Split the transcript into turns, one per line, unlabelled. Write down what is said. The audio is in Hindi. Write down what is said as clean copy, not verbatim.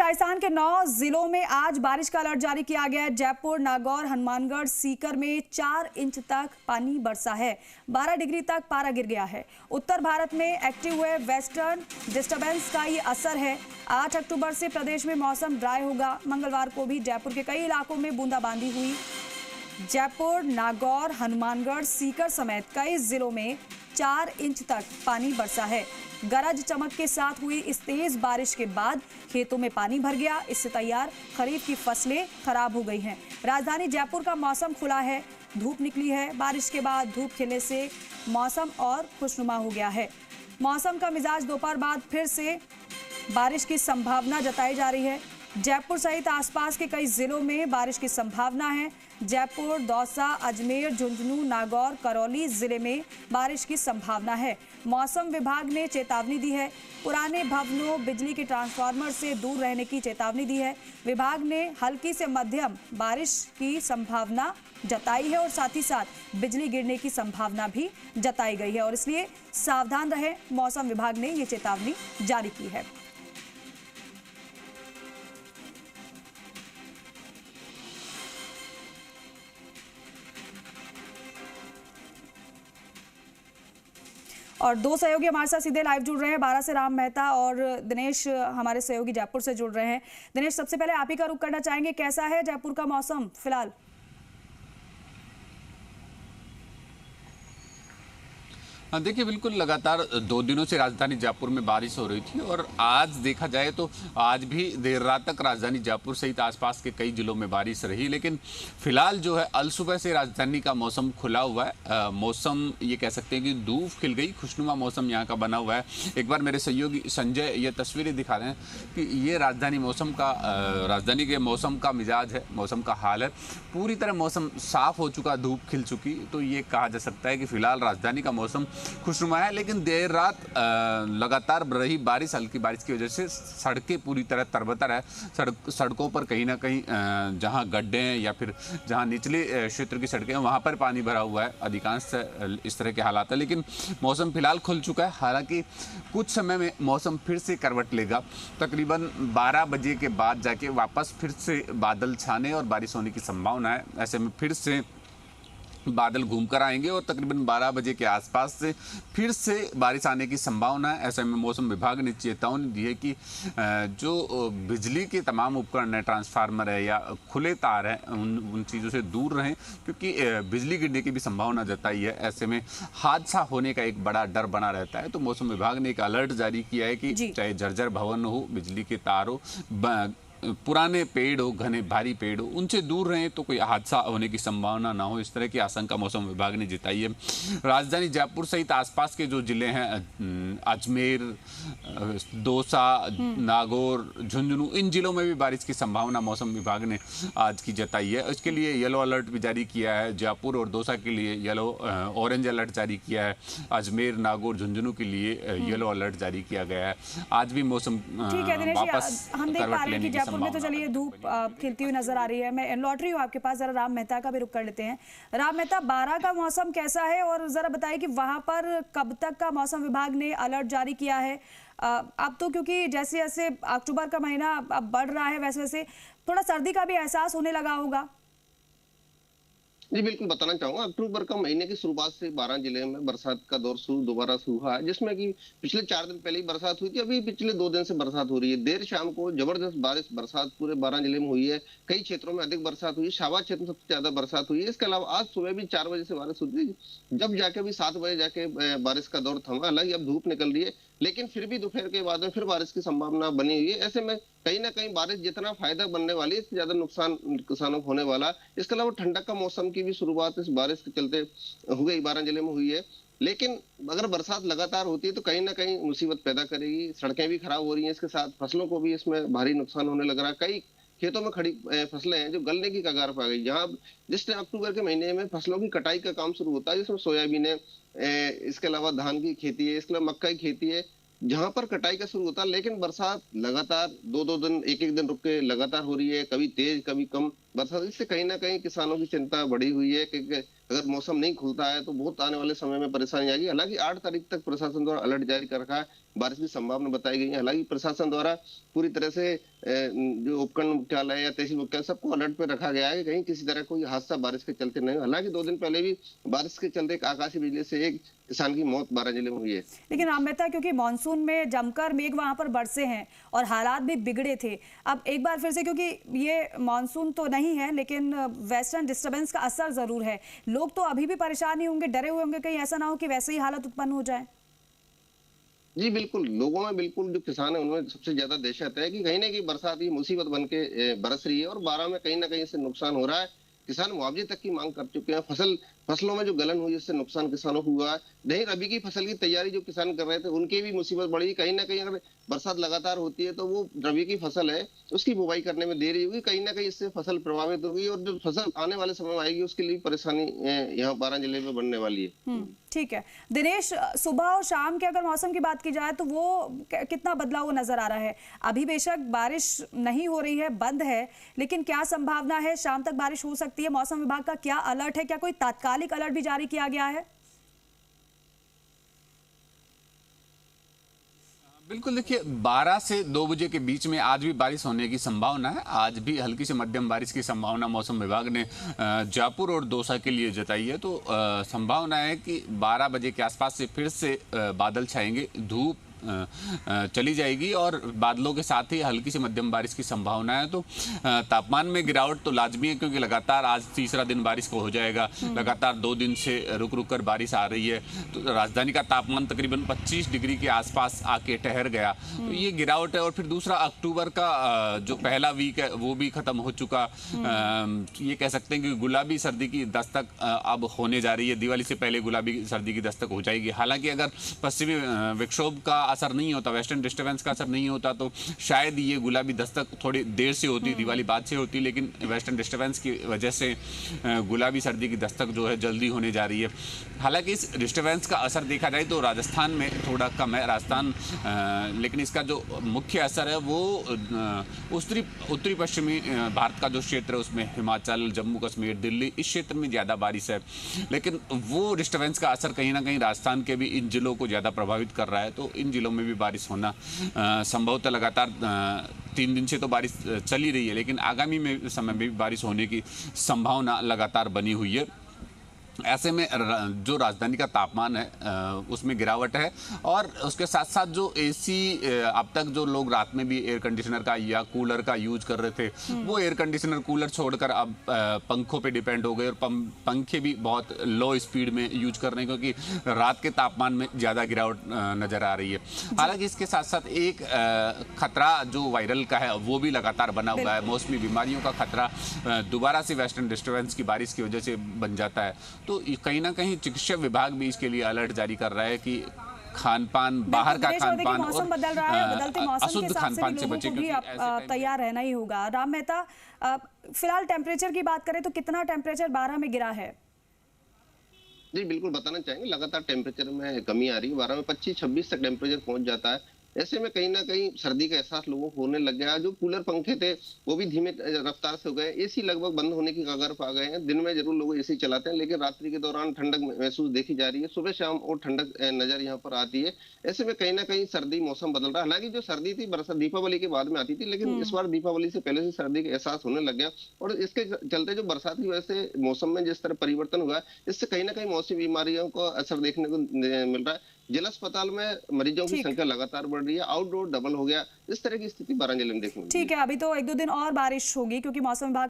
राजस्थान के 9 जिलों में आज बारिश का अलर्ट जारी किया गया है। जयपुर, नागौर, हनुमानगढ़, सीकर में 4 इंच तक पानी बरसा है। 12 डिग्री तक पारा गिर गया है। उत्तर भारत में एक्टिव हुए वेस्टर्न डिस्टर्बेंस का ये असर है। 8 अक्टूबर से प्रदेश में मौसम ड्राई होगा। मंगलवार को भी जयपुर के कई इलाकों में बूंदाबांदी हुई। जयपुर, नागौर, हनुमानगढ़, सीकर समेत कई जिलों में 4 इंच तक पानी बरसा है। गरज चमक के साथ हुई इस तेज बारिश के बाद खेतों में पानी भर गया। इससे तैयार खरीफ की फसलें खराब हो गई हैं। राजधानी जयपुर का मौसम खुला है, धूप निकली है। बारिश के बाद धूप खिलने से मौसम और खुशनुमा हो गया है। मौसम का मिजाज दोपहर बाद फिर से बारिश की संभावना जताई जा रही है। जयपुर सहित आसपास के कई जिलों में बारिश की संभावना है। जयपुर, दौसा, अजमेर, झुंझुनू, नागौर, करौली जिले में बारिश की संभावना है। मौसम विभाग ने चेतावनी दी है। पुराने भवनों, बिजली के ट्रांसफार्मर से दूर रहने की चेतावनी दी है। विभाग ने हल्की से मध्यम बारिश की संभावना जताई है और साथ ही साथ बिजली गिरने की संभावना भी जताई गई है और इसलिए सावधान रहें। मौसम विभाग ने ये चेतावनी जारी की है। और 2 सहयोगी हमारे साथ सीधे लाइव जुड़ रहे हैं। 12 से राम मेहता और दिनेश हमारे सहयोगी जयपुर से जुड़ रहे हैं। दिनेश, सबसे पहले आप ही का रुख करना चाहेंगे, कैसा है जयपुर का मौसम फिलहाल?
हाँ, देखिए, बिल्कुल लगातार 2 दिनों से राजधानी जयपुर में बारिश हो रही थी और आज देखा जाए तो आज भी देर रात तक राजधानी जयपुर सहित आसपास के कई जिलों में बारिश रही। लेकिन फिलहाल जो है अलसुबह से राजधानी का मौसम खुला हुआ है। मौसम ये कह सकते हैं कि धूप खिल गई, खुशनुमा मौसम यहाँ का बना हुआ है। एक बार मेरे सहयोगी संजय ये तस्वीरें दिखा रहे हैं कि ये राजधानी के मौसम का मिजाज है, मौसम का हाल है। पूरी तरह मौसम साफ हो चुका, धूप खिल चुकी, तो ये कहा जा सकता है कि फिलहाल राजधानी का मौसम खुशनुमा है। लेकिन देर रात लगातार रही बारिश, हल्की बारिश की वजह से सड़कें पूरी तरह तरबतर है। सड़कों पर कहीं ना कहीं जहां गड्ढे हैं या फिर जहां निचले क्षेत्र की सड़कें हैं वहां पर पानी भरा हुआ है। अधिकांश इस तरह के हालात है। लेकिन मौसम फिलहाल खुल चुका है। हालांकि कुछ समय में मौसम फिर से करवट लेगा। तकरीबन 12 बजे के बाद जाके वापस फिर से बादल छाने और बारिश होने की संभावना है। ऐसे में फिर से बादल घूमकर आएंगे और तकरीबन 12 बजे के आसपास से फिर से बारिश आने की संभावना है। ऐसे में मौसम विभाग ने चेतावनी दी है कि जो बिजली के तमाम उपकरण हैं, ट्रांसफार्मर है या खुले तार हैं, उन चीज़ों से दूर रहें, क्योंकि बिजली गिरने की भी संभावना जताई है। ऐसे में हादसा होने का एक बड़ा डर बना रहता है। तो मौसम विभाग ने एक अलर्ट जारी किया है कि चाहे जर्जर भवन हो, बिजली के तार हो, पुराने पेड़ हो, घने भारी पेड़ हो, उनसे दूर रहें तो कोई हादसा होने की संभावना ना हो। इस तरह की आशंका मौसम विभाग ने जताई है। राजधानी जयपुर सहित आसपास के जो जिले हैं, अजमेर, दौसा, नागौर, झुंझुनू, इन जिलों में भी बारिश की संभावना मौसम विभाग ने आज की जताई है। इसके लिए येलो अलर्ट भी जारी किया है। जयपुर और दौसा के लिए ऑरेंज अलर्ट जारी किया है। अजमेर, नागौर, झुंझुनू के लिए येलो अलर्ट जारी किया गया है। आज भी मौसम वापस करवट लेने की
में तो चलिए धूप खिलती हुई नजर आ रही है। मैं लौट रही हूँ आपके पास, जरा राम मेहता का भी रुख कर लेते हैं। राम मेहता, 12 का मौसम कैसा है और जरा बताइए कि वहां पर कब तक का मौसम विभाग ने अलर्ट जारी किया है? अब तो क्योंकि जैसे जैसे अक्टूबर का महीना अब बढ़ रहा है, वैसे वैसे थोड़ा सर्दी का भी एहसास होने लगा होगा।
जी बिल्कुल, बताना चाहूंगा। अक्टूबर का महीने की शुरुआत से 12 जिले में बरसात का दौर दोबारा शुरू हुआ है, जिसमें कि पिछले 4 दिन पहले ही बरसात हुई थी। अभी पिछले 2 दिन से बरसात हो रही है। देर शाम को जबरदस्त बरसात पूरे 12 जिले में हुई है। कई क्षेत्रों में अधिक बरसात हुई है। शाबाद क्षेत्र में सबसे ज्यादा बरसात हुई है। इसके अलावा आज सुबह भी 4 बजे से बारिश हुई थी, जब जाके भी 7 बजे जाके बारिश का दौर थमा। हालांकि अब धूप निकल रही है, लेकिन फिर भी दोपहर के बाद में फिर बारिश की संभावना बनी हुई है। ऐसे में कहीं ना कहीं बारिश जितना फायदा बनने वाली है, इससे ज्यादा नुकसान किसानों को होने वाला। इसके अलावा ठंडक का मौसम की भी शुरुआत इस बारिश के चलते हो गई, 12 जिले में हुई है। लेकिन अगर बरसात लगातार होती है तो कहीं ना कहीं मुसीबत पैदा करेगी। सड़कें भी खराब हो रही हैं, इसके साथ फसलों को भी इसमें भारी नुकसान होने लग रहा है। कई खेतों में खड़ी फसलें हैं जो गलने की कगार पर आ गई। जहां जिस अक्टूबर के महीने में फसलों की कटाई का काम शुरू होता है, जिसमें सोयाबीन है, इसके अलावा धान की खेती है, इसके अलावा मक्का की खेती है, जहां पर कटाई का शुरू होता है। लेकिन बरसात लगातार 2-2 दिन, एक-एक दिन रुक के लगातार हो रही है, कभी तेज कभी कम बरसात। इससे कहीं ना कहीं किसानों की चिंता बढ़ी हुई है कि अगर मौसम नहीं खुलता है तो बहुत आने वाले समय में परेशानी आएगी। हालांकि 8 तारीख तक प्रशासन द्वारा अलर्ट जारी कर रखा है बारिश की संभावना बताई गई है। हालांकि प्रशासन द्वारा पूरी तरह से जो उपखंड मुख्यालय या तहसील मुख्यालय सबको अलर्ट पर रखा गया है कि कहीं किसी तरह कोई हादसा बारिश के चलते नहीं हो। हालांकि 2 दिन पहले भी बारिश के चलते एक आकाशीय बिजली से एक किसान की मौत 12 जिले में हुई है।
लेकिन राम मेहता, क्योंकि मानसून में जमकर मेघ वहां पर बरसे हैं और हालात भी बिगड़े थे, अब एक बार फिर से, क्योंकि ये मानसून तो नहीं है लेकिन वेस्टर्न डिस्टर्बेंस का असर जरूर है, लोग तो अभी भी परेशान ही होंगे, डरे हुए होंगे, कहीं ऐसा ना हो कि वैसे ही हालत उत्पन्न हो जाए।
जी बिल्कुल, लोगों में बिल्कुल जो किसान है उनमें सबसे ज्यादा दहशत है कि कहीं ना कहीं बरसात की मुसीबत बन के बरस रही है और 12 में कहीं ना कहीं इससे नुकसान हो रहा है। किसान मुआवजे तक की मांग कर चुके हैं। फसलों में जो गलन हुई इससे नुकसान किसानों को हुआ है। नहीं, रबी की फसल की तैयारी जो किसान कर रहे थे उनकी भी मुसीबत बढ़ी। कहीं ना कहीं अगर बरसात लगातार होती है तो वो रबी की फसल है उसकी बुवाई करने में देरी होगी, कहीं ना कहीं इससे फसल प्रभावित होगी और जो फसल आने वाले समय में आएगी उसके लिए परेशानी यहाँ 12 जिले में बनने वाली है।
ठीक है दिनेश, सुबह और शाम के अगर मौसम की बात की जाए तो वो कितना बदलाव नजर आ रहा है? अभी बेशक बारिश नहीं हो रही है, बंद है, लेकिन क्या संभावना है शाम तक बारिश हो सकती है? मौसम विभाग का क्या अलर्ट है? क्या कोई तात्कालिक अलर्ट भी जारी किया गया है?
बिल्कुल, देखिए 12 से 2 बजे के बीच में आज भी बारिश होने की संभावना है। आज भी हल्की से मध्यम बारिश की संभावना मौसम विभाग ने जयपुर और दौसा के लिए जताई है। तो संभावना है कि 12 बजे के आसपास से फिर से बादल छाएंगे, धूप चली जाएगी और बादलों के साथ ही हल्की से मध्यम बारिश की संभावना है। तो तापमान में गिरावट तो लाजमी है क्योंकि लगातार आज तीसरा दिन बारिश को हो जाएगा। लगातार 2 दिन से रुक रुक कर बारिश आ रही है। तो राजधानी का तापमान तकरीबन 25 डिग्री के आसपास आके ठहर गया। तो ये गिरावट है। और फिर दूसरा, अक्टूबर का जो पहला वीक है वो भी खत्म हो चुका। ये कह सकते हैं कि गुलाबी सर्दी की दस्तक अब होने जा रही है। दिवाली से पहले गुलाबी सर्दी की दस्तक हो जाएगी। हालांकि अगर पश्चिमी विक्षोभ का असर नहीं होता, वेस्टर्न डिस्टर्बेंस का असर नहीं होता तो शायद ये गुलाबी दस्तक थोड़ी देर से होती, दिवाली बाद से होती, लेकिन वेस्टर्न डिस्टर्बेंस की वजह से गुलाबी सर्दी की दस्तक जो है जल्दी होने जा रही है। हालांकि इस डिस्टर्बेंस का असर देखा जाए तो राजस्थान में थोड़ा कम है, राजस्थान, लेकिन इसका जो मुख्य असर है वो उत्तरी पश्चिमी भारत का जो क्षेत्र है उसमें हिमाचल, जम्मू कश्मीर, दिल्ली, इस क्षेत्र में ज़्यादा बारिश है। लेकिन वो डिस्टर्बेंस का असर कहीं ना कहीं राजस्थान के भी इन जिलों को ज़्यादा प्रभावित कर रहा है। तो इन जिलों में भी बारिश होना संभवतः लगातार 3 दिन से तो बारिश चली रही है, लेकिन आगामी में समय में भी बारिश होने की संभावना लगातार बनी हुई है। ऐसे में जो राजधानी का तापमान है उसमें गिरावट है और उसके साथ साथ जो एसी अब तक जो लोग रात में भी एयर कंडीशनर का या कूलर का यूज कर रहे थे वो एयर कंडीशनर कूलर छोड़कर अब पंखों पे डिपेंड हो गए और पंखे भी बहुत लो स्पीड में यूज कर रहे हैं क्योंकि रात के तापमान में ज़्यादा गिरावट नज़र आ रही है। हालांकि इसके साथ साथ एक खतरा जो वायरल का है वो भी लगातार बना हुआ है। मौसमी बीमारियों का खतरा दोबारा से वेस्टर्न डिस्टर्बेंस की बारिश की वजह से बन जाता है। तो कहीं ना कहीं चिकित्सा विभाग भी इसके लिए अलर्ट जारी कर रहा है कि खान पान, बाहर का खान पान
मौसम बदल रहा है, बदलते मौसम
अशुद्ध
के
खान पान से
लोगों
बचे
को भी तैयार रहना ही होगा। राम मेहता, फिलहाल टेम्परेचर की बात करें तो कितना टेम्परेचर 12 में गिरा है?
जी बिल्कुल बताना चाहेंगे, लगातार टेम्परेचर में कमी आ रही है। 12 में 25-26 तक टेम्परेचर पहुंच जाता है। ऐसे में कहीं ना कहीं सर्दी का एहसास लोगों को होने लग गया। जो कूलर पंखे थे वो भी धीमे रफ्तार से हो गए। एसी लगभग बंद होने की कगार पर आ गए हैं। दिन में जरूर लोग एसी चलाते हैं लेकिन रात्रि के दौरान ठंडक महसूस देखी जा रही है। सुबह शाम और ठंडक नजर यहाँ पर आती है। ऐसे में कहीं ना कहीं सर्दी मौसम बदल रहा है। हालांकि जो सर्दी थी बरसात दीपावली के बाद में आती थी, लेकिन इस बार दीपावली से पहले से सर्दी का एहसास होने लग गया और इसके चलते जो बरसात की वजह से मौसम में जिस तरह परिवर्तन हुआ है इससे कहीं ना कहीं मौसमी बीमारियों का असर देखने को मिल रहा है। जिला अस्पताल में मरीजों की संख्या लगातार बढ़ रही है, आउटडोर डबल हो गया। इस तरह की स्थिति 12 जिले में देखने को मिली है।
ठीक है, अभी तो 1-2 दिन और बारिश होगी क्योंकि मौसम विभाग